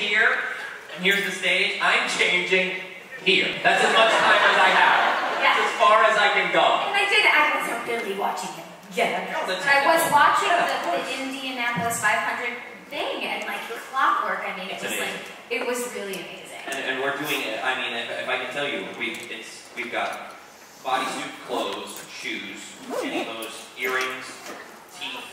here, and here's the stage. I'm changing here. That's as much time as I have. That's as far as I can go. And I wasn't really watching him. Yeah, I was watching the Indianapolis 500 thing, and like clockwork. I mean, it was like, it was really amazing. And we're doing it. I mean, if I can tell you, we've got bodysuit, clothes, shoes, any of those, earrings, teeth,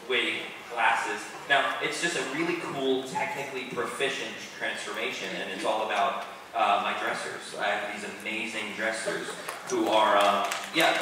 wig, glasses. Now, it's just a really cool, technically proficient transformation, and it's all about my dressers. I have these amazing dressers who are, yeah, it's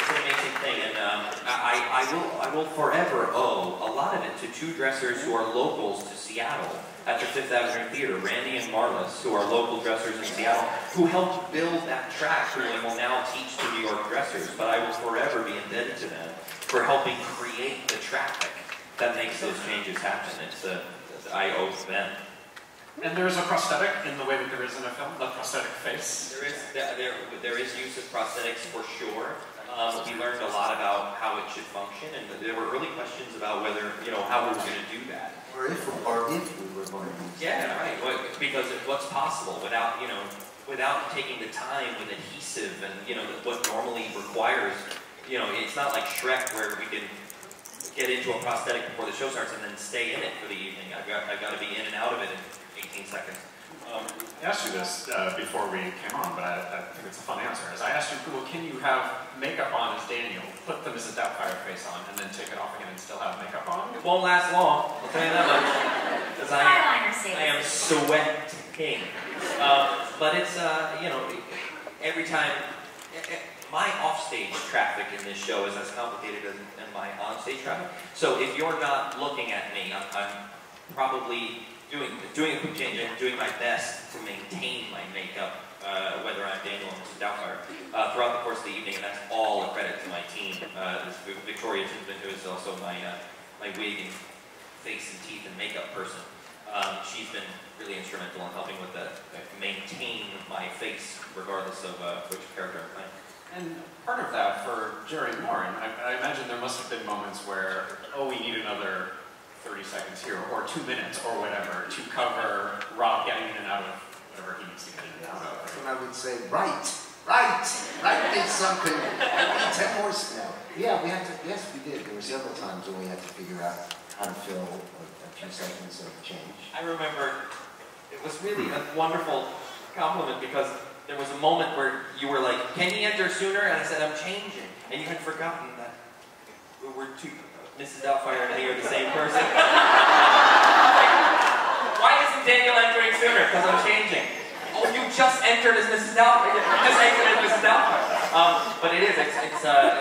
an amazing thing, and I will forever owe a lot of it to two dressers who are locals to Seattle at the Fifth Avenue Theater, Randy and Marlis, who are local dressers in Seattle, who helped build that track, who will now teach the New York dressers, but I will forever be indebted to them for helping create the traffic that makes those changes happen. I owe to them. And there is a prosthetic in the way that there is in a film, the prosthetic face. There is use of prosthetics for sure. We learned a lot about how it should function, and there were early questions about whether, how we were going to do that. Or if we were going to do that. Yeah, right. Because what's possible without, without taking the time with adhesive and, what normally requires, it's not like Shrek where we can get into a prosthetic before the show starts and then stay in it for the evening. I've got to be in and out of it in 18 seconds. I asked you this before we came on, but I think it's a fun answer. As I asked you, well, can you have makeup on as Daniel, put the Mrs. Doubtfire face on, and then take it off again and still have makeup on? It won't last long, I'll tell you that much. Because I am sweating. But it's, every time, my offstage traffic in this show is as complicated as my onstage traffic. So if you're not looking at me, I'm probably doing a quick change and doing my best to maintain my makeup, whether I'm Daniel or Mrs. Doubtfire, throughout the course of the evening, and that's all a credit to my team. This Victoria Tinsman, who is also my wig and face and teeth and makeup person. She's been really instrumental in helping with maintain my face, regardless of which character I'm playing. And part of that, for Jerry and Lauren, I imagine there must have been moments where, we need another 30 seconds here, or 2 minutes, or whatever, to cover Rob getting in and out of whatever he needs to get in and out of. That's when I would say, right did something. I need 10 more now. Yeah, yes, we did. There were several times when we had to figure out how to fill a few seconds of change. I remember it was really a wonderful compliment because there was a moment where you were like, can he enter sooner? And I said, I'm changing. And you had forgotten that we're two, Mrs. Doubtfire and me are the same person. Why isn't Daniel entering sooner? Because I'm changing. Oh, you just entered as Mrs. Doubtfire. You just entered as Mrs. Doubtfire. But it is, it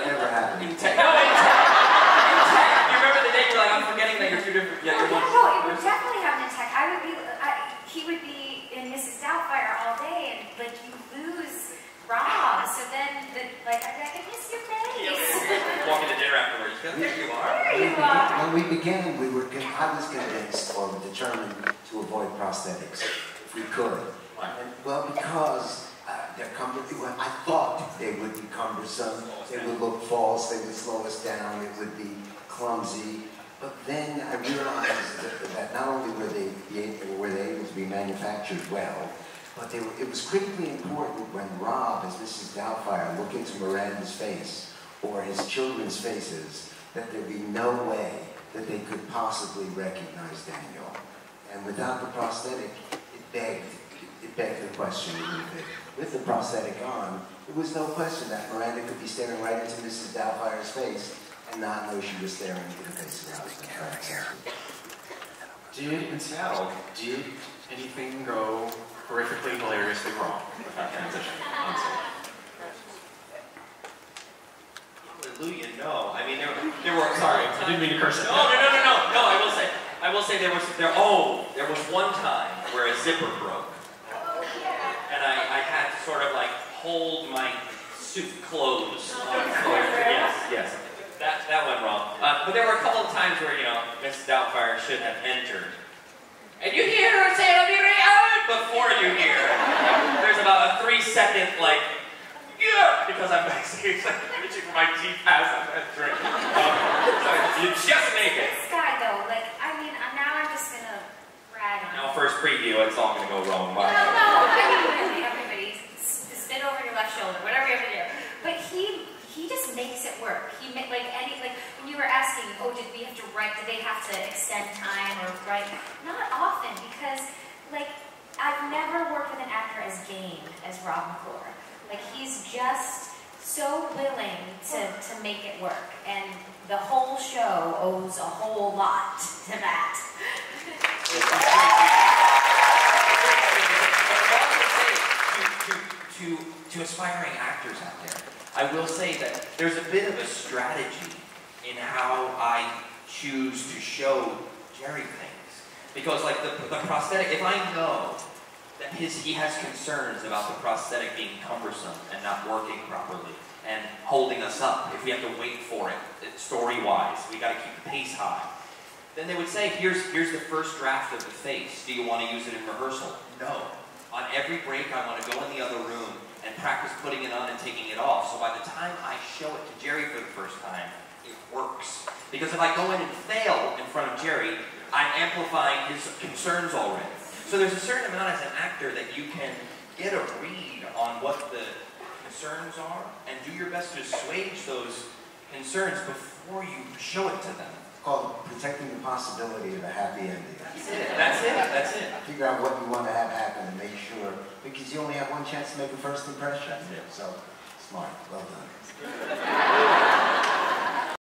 never happened. In tech. You remember the day you're like, I'm forgetting that you're two different. Yeah, no, it would definitely happen in tech. He would be in Mrs. Doubtfire all day, and like you lose Rob, so then I miss your face. Walking to dinner afterwards. There you are. There you are. When we began, I was convinced or determined to avoid prosthetics if we could. And, because I thought they would be cumbersome, they would look false, they would slow us down, it would be clumsy. But then I realized that not only were they able to be manufactured well, but it was critically important when Rob, as Mrs. Doubtfire, looked into Miranda's face or his children's faces, that there'd be no way that they could possibly recognize Daniel. And without the prosthetic, it begged the question a little bit. With the prosthetic on, there was no question that Miranda could be staring right into Mrs. Doubtfire's face and not know she was staring into the face of In Seattle, did anything go horrifically, hilariously wrong with that transition on stage? Hallelujah, no. I mean, there were, sorry. I didn't mean to curse it. No, I will say there was one time where a zipper broke. And I had to sort of like hold my suit closed on the floor. Yes. That went wrong. But there were a couple of times where, Mrs. Doubtfire should have entered. And you hear her say, "Let me out!" before you hear. There's about a 3-second, because I'm backstage, reaching for my teeth as I'm entering. So you just go wrong. No, I mean, really, everybody, spit over your left shoulder, whatever you have to do. But he just makes it work. He like when you were asking, oh, did we have to write? Did they have to extend time or write? Not often, because like I've never worked with an actor as game as Rob McClure. Like he's just so willing to make it work, and the whole show owes a whole lot to that. To aspiring actors out there, I will say that there's a bit of a strategy in how I choose to show Jerry things. Because like the prosthetic, if I know that he has concerns about the prosthetic being cumbersome and not working properly and holding us up, if we have to wait for it, story-wise, we got to keep the pace high. Then they would say, here's the first draft of the face. Do you want to use it in rehearsal? No. On every break, I want to go in the other room and practice putting it on and taking it off. So by the time I show it to Jerry for the first time, it works. Because if I go in and fail in front of Jerry, I'm amplifying his concerns already. So there's a certain amount as an actor that you can get a read on what the concerns are and do your best to assuage those concerns before you show it to them. It's called protecting the possibility of a happy ending. That's it. Figure out what you want to have happen and make sure, because you only have one chance to make a first impression. Yeah. So, smart. Well done.